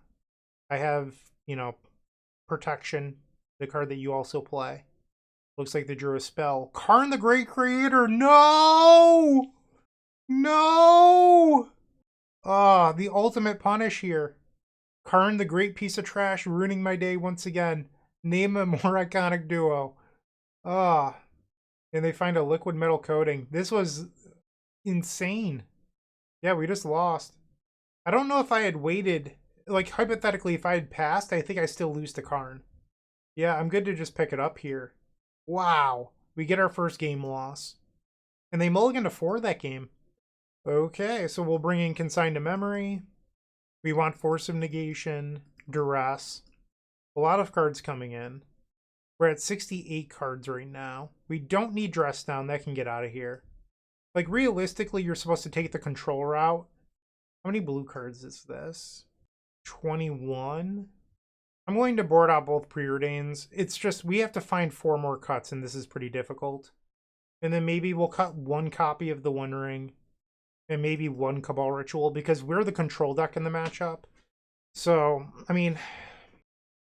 have, protection, the card that you also play. Looks like they drew a spell. Karn the Great Creator, no! No! Ah, the ultimate punish here. Karn the Great Piece of Trash, ruining my day once again. Name a more iconic duo. Ah. And they find a liquid metal coating. This was insane. Yeah, we just lost. I don't know if I had waited. Like, hypothetically, if I had passed, I think I still lose to Karn. Yeah, I'm good to just pick it up here. Wow. We get our first game loss. And they mulligan to 4 that game. Okay, so we'll bring in Consign to Memory. We want Force of Negation, Duress. A lot of cards coming in. We're at 68 cards right now. We don't need Dress Down. That can get out of here. Like, realistically, you're supposed to take the control route. How many blue cards is this? 21? I'm going to board out both Preordains. It's just, we have to find 4 more cuts, and this is pretty difficult. And then maybe we'll cut 1 copy of the One Ring. And maybe 1 Cabal Ritual, because we're the control deck in the matchup. So, I mean,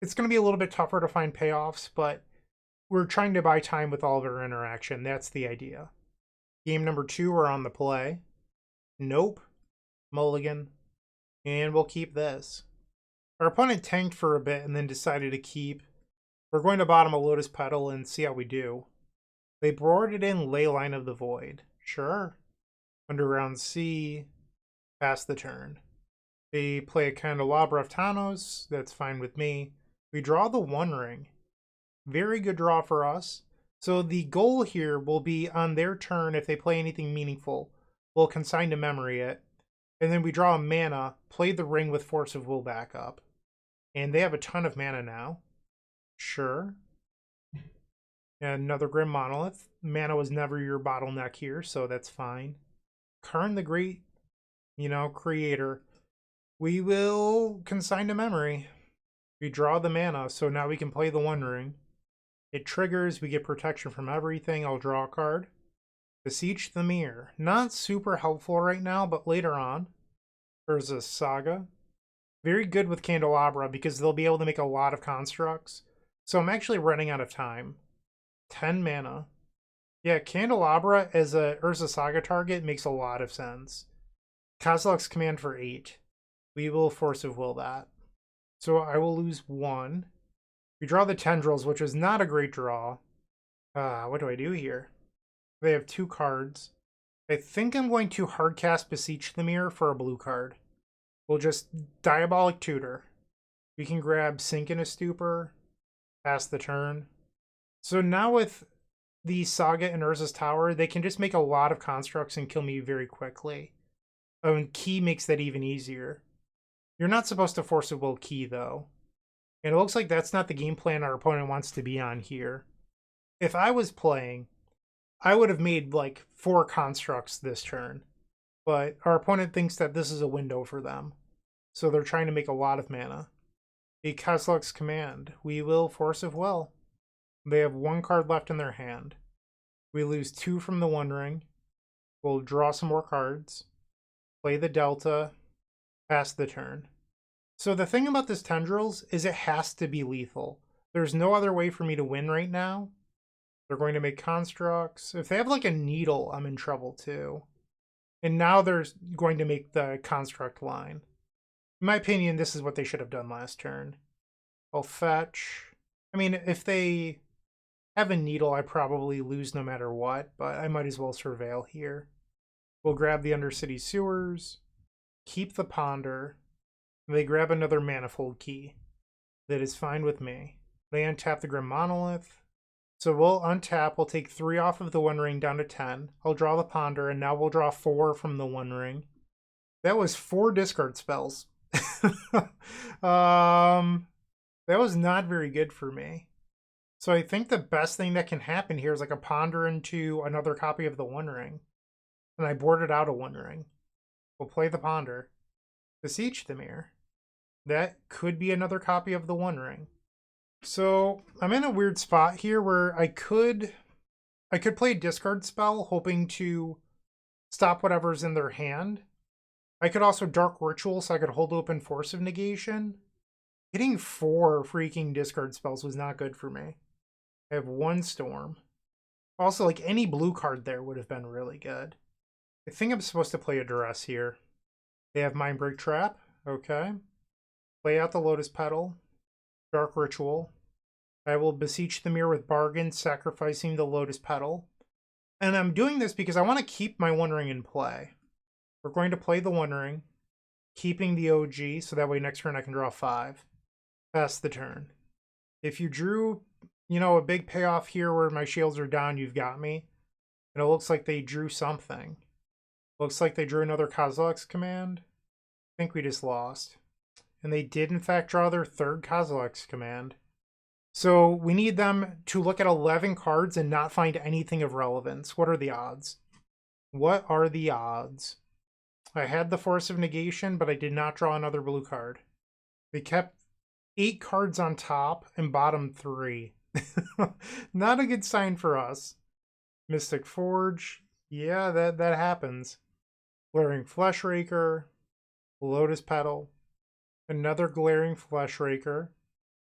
it's going to be a little bit tougher to find payoffs, but we're trying to buy time with all of our interaction. That's the idea. Game number 2, we're on the play. Nope. Mulligan. And we'll keep this. Our opponent tanked for a bit and then decided to keep. We're going to bottom a Lotus Petal and see how we do. They boarded in Leyline of the Void. Sure. Underground Sea. Pass the turn. They play a Candelabra of Thanos. That's fine with me. We draw the One Ring. Very good draw for us. So the goal here will be on their turn, if they play anything meaningful, we'll consign to memory it. And then we draw a mana, play the ring with Force of Will back up. And they have a ton of mana now. Sure. And another Grymn Monolith. Mana was never your bottleneck here, so that's fine. Karn the Great, creator. We will consign to memory. We draw the mana, so now we can play the One Ring. It triggers, we get protection from everything. I'll draw a card. Beseech the Mirror. Not super helpful right now, but later on. There's a Saga. Very good with Candelabra because they'll be able to make a lot of constructs. So I'm actually running out of time. 10 mana. Yeah, Candelabra as a Urza Saga target makes a lot of sense. Kozilek's Command for 8. We will Force of Will that. So I will lose 1. We draw the Tendrils, which is not a great draw. What do I do here? They have 2 cards. I think I'm going to hardcast Beseech the Mirror for a blue card. We'll just Diabolic Tutor. We can grab Sink in a Stupor, pass the turn. So now with the Saga and Urza's Tower, they can just make a lot of constructs and kill me very quickly. Oh, and Key makes that even easier. You're not supposed to Force of Will Key, though. And it looks like that's not the game plan our opponent wants to be on here. If I was playing, I would have made like 4 constructs this turn. But our opponent thinks that this is a window for them. So they're trying to make a lot of mana. A Kozilek's Command. We will Force of Will. They have 1 card left in their hand. We lose 2 from the One Ring. We'll draw some more cards. Play the Delta. Pass the turn. So the thing about this Tendrils is it has to be lethal. There's no other way for me to win right now. They're going to make constructs. If they have like a Needle, I'm in trouble too. And now they're going to make the construct line. In my opinion, this is what they should have done last turn. I'll fetch. I mean, if they have a Needle, I probably lose no matter what, but I might as well Surveil here. We'll grab the Undercity Sewers, keep the Ponder. They grab another Manifold Key. That is fine with me. They untap the Grymn Monolith. So we'll untap, we'll take 3 off of the One Ring down to 10. I'll draw the Ponder, and now we'll draw 4 from the One Ring. That was 4 discard spells. That was not very good for me. So I think the best thing that can happen here is like a Ponder into another copy of the One Ring. And I boarded out a One Ring. We'll play the Ponder. Beseech the Mirror. That could be another copy of the One Ring. So I'm in a weird spot here where I could play a discard spell hoping to stop whatever's in their hand. I could also Dark Ritual so I could hold open Force of Negation. Hitting 4 freaking discard spells was not good for me. I have 1 Storm. Also, like any blue card there would have been really good. I think I'm supposed to play a Duress here. They have Mindbreak Trap. Okay. Play out the Lotus Petal. Dark Ritual. I will Beseech the Mirror with Bargain, sacrificing the Lotus Petal. And I'm doing this because I want to keep my One Ring in play. We're going to play the One Ring, keeping the OG, so that way next turn I can draw 5. Pass the turn. If you drew, a big payoff here where my shields are down, you've got me. And it looks like they drew something. Looks like they drew another Kozilek's Command. I think we just lost. And they did, in fact, draw their 3rd Kozilek's Command. So we need them to look at 11 cards and not find anything of relevance. What are the odds? What are the odds? I had the Force of Negation, but I did not draw another blue card. They kept 8 cards on top and bottom 3. Not a good sign for us. Mystic Forge. Yeah, that happens. Glaring Fleshraker. Lotus Petal. Another Glaring Fleshraker.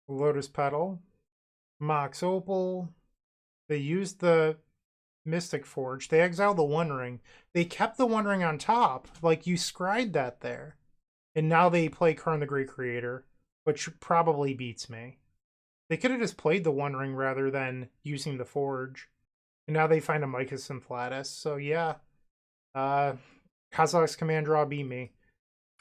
Lotus Petal. Mox Opal. They used the Mystic Forge. They exiled the One Ring. They kept the One Ring on top. Like, you scried that there. And now they play Karn the Great Creator, which probably beats me. They could have just played the One Ring rather than using the Forge. And now they find a Mycos Inflatus. So yeah. Kozilek's Command draw beat me.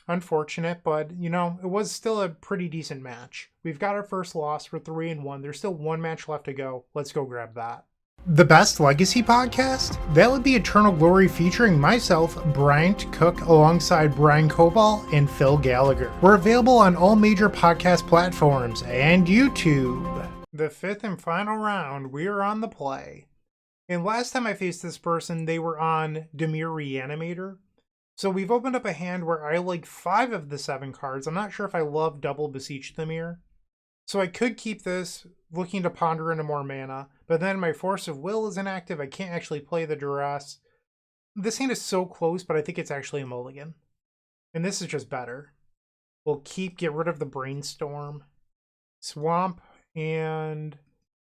Unfortunate, but, you know, it was still a pretty decent match. We've got our first loss. We're 3-1. There's still one match left to go. Let's go grab that. The best Legacy podcast? That would be Eternal Glory, featuring myself, Bryant Cook, alongside Brian Cabal and Phil Gallagher. We're available on all major podcast platforms and YouTube. The fifth and final round, we are on the play. And last time I faced this person, they were on Dimir Reanimator. So we've opened up a hand where I like 5 of the 7 cards. I'm not sure if I love double Beseech the Mirror. So I could keep this, looking to ponder into more mana, but then my Force of Will is inactive. I can't actually play the Duress. This hand is so close, but I think it's actually a mulligan. And this is just better. We'll get rid of the Brainstorm, Swamp, and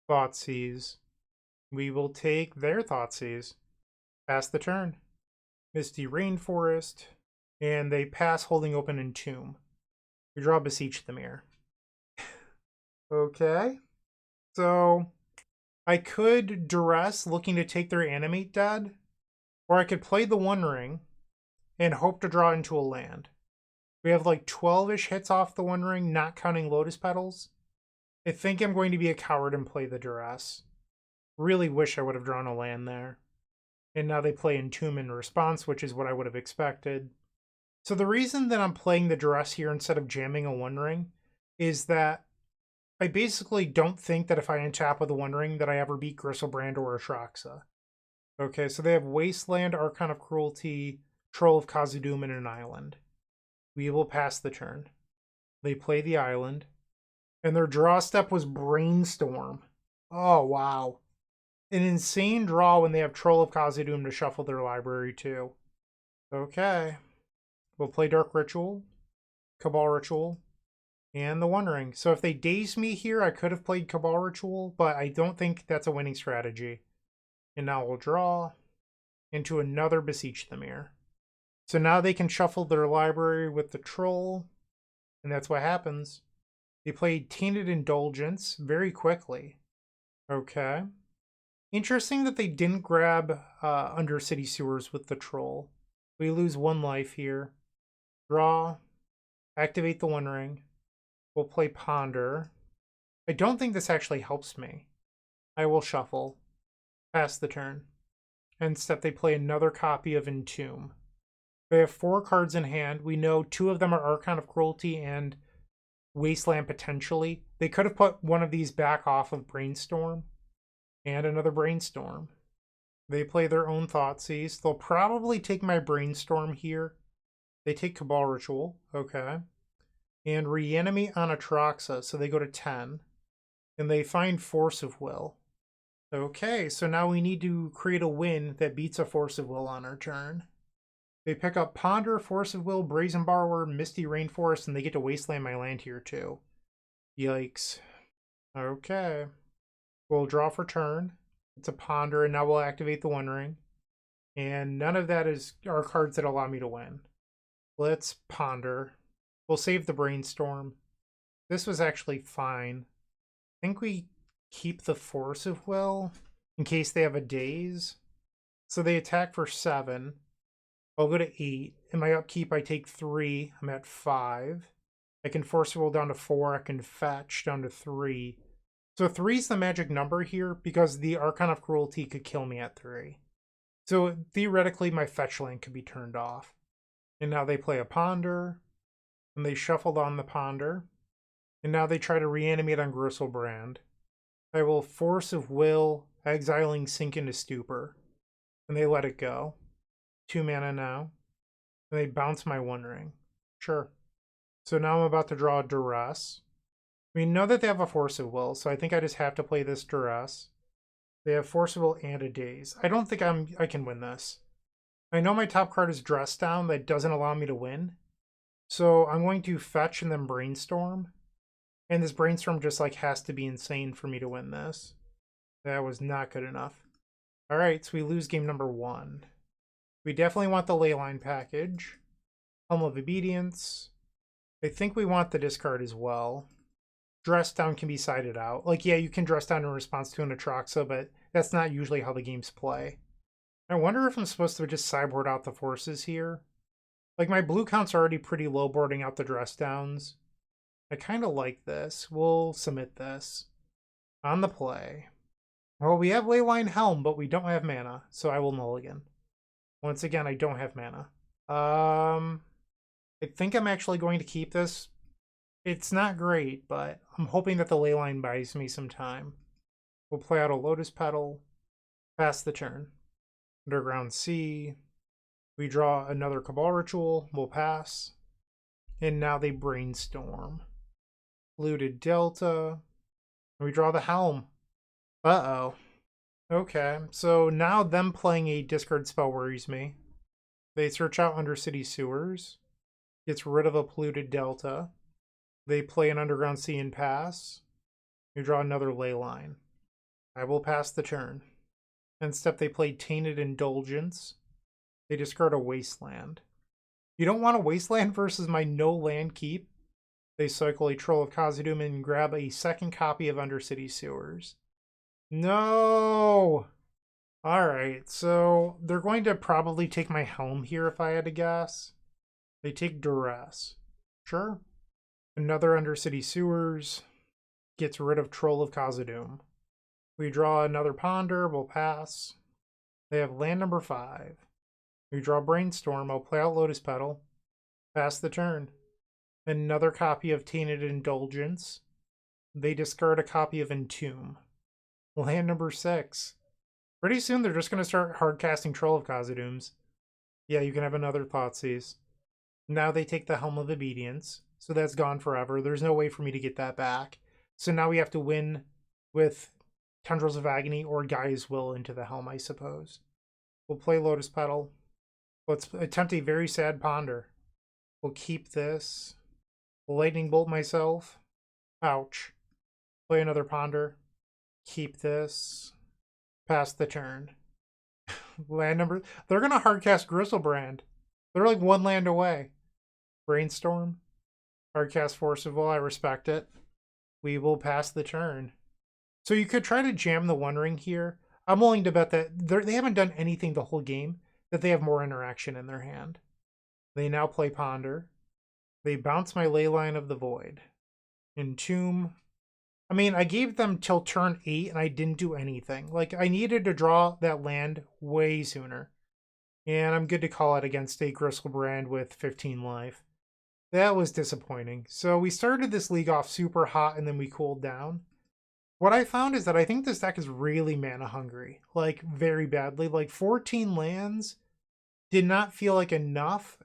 Thoughtseize. We will take their Thoughtseize. Pass the turn. Misty Rainforest, and they pass holding open Entomb. We draw Beseech the Mirror. Okay, so I could Duress, looking to take their Animate dead, or I could play the One Ring and hope to draw into a land. We have like 12-ish hits off the One Ring, not counting Lotus Petals. I think I'm going to be a coward and play the Duress. Really wish I would have drawn a land there. And now they play Entomb in response, which is what I would have expected. So the reason that I'm playing the Duress here instead of jamming a One Ring is that I basically don't think that if I untap with a One Ring that I ever beat Griselbrand or Atraxa. Okay, so they have Wasteland, Archon of Cruelty, Troll of Khazad-dûm, and an island. We will pass the turn. They play the island. And their draw step was Brainstorm. Oh, wow. An insane draw when they have Troll of Khazad-dûm to shuffle their library too. Okay. We'll play Dark Ritual, Cabal Ritual, and the One Ring. So if they daze me here, I could have played Cabal Ritual, but I don't think that's a winning strategy. And now we'll draw into another Beseech the Mirror. So now they can shuffle their library with the Troll, and that's what happens. They played Tainted Indulgence very quickly. Okay. Interesting that they didn't grab Undercity Sewers with the Troll. We lose 1 life here. Draw. Activate the One Ring. We'll play Ponder. I don't think this actually helps me. I will shuffle. Pass the turn. Instead, they play another copy of Entomb. They have 4 cards in hand. We know 2 of them are Archon of Cruelty and Wasteland potentially. They could have put one of these back off of Brainstorm. And another Brainstorm. They play their own Thoughtseize. They'll probably take my Brainstorm here. They take Cabal Ritual. Okay. And Reanimate on Atraxa. So they go to 10. And they find Force of Will. Okay, so now we need to create a win that beats a Force of Will on our turn. They pick up Ponder, Force of Will, Brazen Borrower, Misty Rainforest, and they get to Wasteland my land here too. Yikes. Okay. We'll draw for turn. It's a Ponder, and now we'll activate the One Ring. And none of that are cards that allow me to win. Let's Ponder. We'll save the Brainstorm. This was actually fine. I think we keep the Force of Will in case they have a daze. So they attack for 7. I'll go to 8. In my upkeep, I take 3. I'm at 5. I can Force of Will down to 4. I can fetch down to 3. So 3 is the magic number here because the Archon of Cruelty could kill me at 3. So theoretically, my fetch land could be turned off. And now they play a Ponder. And they shuffled on the Ponder. And now they try to reanimate on Griselbrand. I will Force of Will, exiling Sink into Stupor. And they let it go. 2 mana now. And they bounce my One Ring. Sure. So now I'm about to draw a Duress. We know that they have a Force of Will, so I think I just have to play this Duress. They have Force of Will and a Daze. I don't think I can win this. I know my top card is Dress Down that doesn't allow me to win. So I'm going to fetch and then Brainstorm. And this Brainstorm just like has to be insane for me to win this. That was not good enough. Alright, so we lose game number 1. We definitely want the Leyline package. Helm of Obedience. I think we want the discard as well. Dress Down can be sided out. Like, yeah, you can Dress Down in response to an Atraxa, but that's not usually how the games play. I wonder if I'm supposed to just sideboard out the forces here. Like, my blue count's already pretty low boarding out the dress downs. I kind of like this. We'll submit this. On the play. Well, we have Leyline Helm, but we don't have mana, so I will mulligan. Once again, I don't have mana. I think I'm actually going to keep this. It's not great, but I'm hoping that the Leyline buys me some time. We'll play out a Lotus Petal. Pass the turn. Underground Sea. We draw another Cabal Ritual. We'll pass. And now they brainstorm. Looted Delta. We draw the Helm. Uh-oh. Okay, so now them playing a discard spell worries me. They search out Undercity Sewers. Gets rid of a polluted Delta. They play an Underground Sea and pass. You draw another Leyline. I will pass the turn. Instead, they play Tainted Indulgence. They discard a Wasteland. You don't want a Wasteland versus my no land keep. They cycle a Troll of Khazad-dûm and grab a second copy of Undercity Sewers. No! Alright, so they're going to probably take my Helm here if I had to guess. They take Duress. Sure. Another Undercity Sewers. Gets rid of Troll of Khazad-dûm. We draw another Ponder. We'll pass. They have land number 5. We draw Brainstorm. I'll play out Lotus Petal. Pass the turn. Another copy of Tainted Indulgence. They discard a copy of Entomb. Land number 6. Pretty soon they're just going to start hardcasting Troll of Khazad-dûms. Yeah, you can have another Thoughtseize. Now they take the Helm of Obedience. So that's gone forever. There's no way for me to get that back. So now we have to win with Tendrils of Agony or Gaea's Will into the Helm, I suppose. We'll play Lotus Petal. Let's attempt a very sad Ponder. We'll keep this. Lightning Bolt myself. Ouch. Play another Ponder. Keep this. Pass the turn. Land number... They're going to hardcast Griselbrand. They're like one land away. Brainstorm. Hardcast Force of Will. I respect it. We will pass the turn. So you could try to jam the One Ring here. I'm willing to bet that they haven't done anything the whole game, that they have more interaction in their hand. They now play Ponder. They bounce my Leyline of the Void. Entomb. I mean, I gave them till turn 8 and I didn't do anything. Like, I needed to draw that land way sooner. And I'm good to call it against a Griselbrand with 15 life. That was disappointing. So we started this league off super hot and then we cooled down. What I found is that I think this deck is really mana hungry. Like, very badly. Like, 14 lands did not feel like enough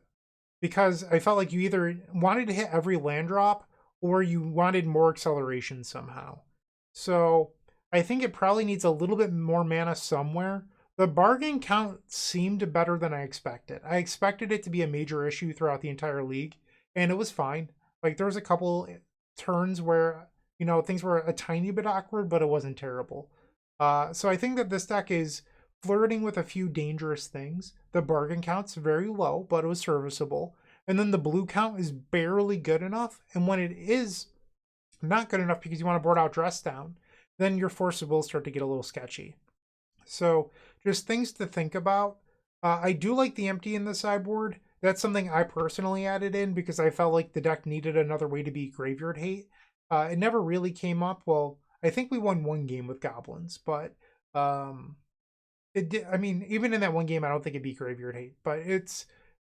because I felt like you either wanted to hit every land drop or you wanted more acceleration somehow. So I think it probably needs a little bit more mana somewhere. The bargain count seemed better than I expected. I expected it to be a major issue throughout the entire league, and it was fine. Like, there was a couple turns where, you know, things were a tiny bit awkward, but it wasn't terrible. So I think that this deck is flirting with a few dangerous things. The bargain count's very low, but it was serviceable. And then the blue count is barely good enough. And when it is not good enough because you want to board out Dress Down, then your Force of Will start to get a little sketchy. So just things to think about. I do like the empty in the sideboard. That's something I personally added in because I felt like the deck needed another way to be graveyard hate. It never really came up. Well, I think we won one game with goblins, but it did. I mean, even in that one game, I don't think it'd be graveyard hate, but it's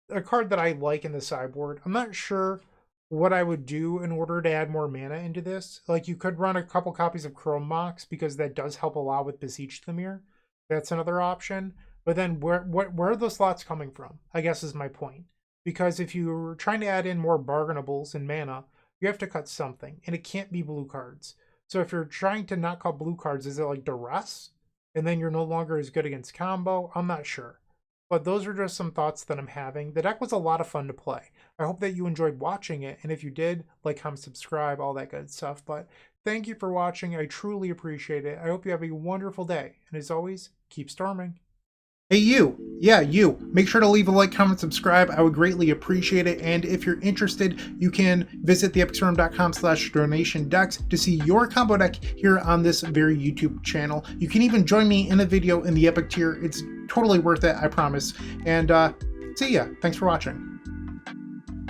a card that I like in the sideboard. I'm not sure what I would do in order to add more mana into this. Like, you could run a couple copies of Chrome Mox because that does help a lot with Beseech the Mirror. That's another option. But then where are those slots coming from, I guess is my point. Because if you're trying to add in more bargainables and mana, you have to cut something, and it can't be blue cards. So if you're trying to not cut blue cards, is it like Duress? And then you're no longer as good against combo? I'm not sure. But those are just some thoughts that I'm having. The deck was a lot of fun to play. I hope that you enjoyed watching it, and if you did, like, comment, subscribe, all that good stuff. But thank you for watching. I truly appreciate it. I hope you have a wonderful day. And as always, keep storming. Hey, you. Yeah, you. Make sure to leave a like, comment, subscribe. I would greatly appreciate it. And if you're interested, you can visit theepicstorm.com/donation-decks to see your combo deck here on this very YouTube channel. You can even join me in a video in the Epic tier. It's totally worth it, I promise. And see ya. Thanks for watching.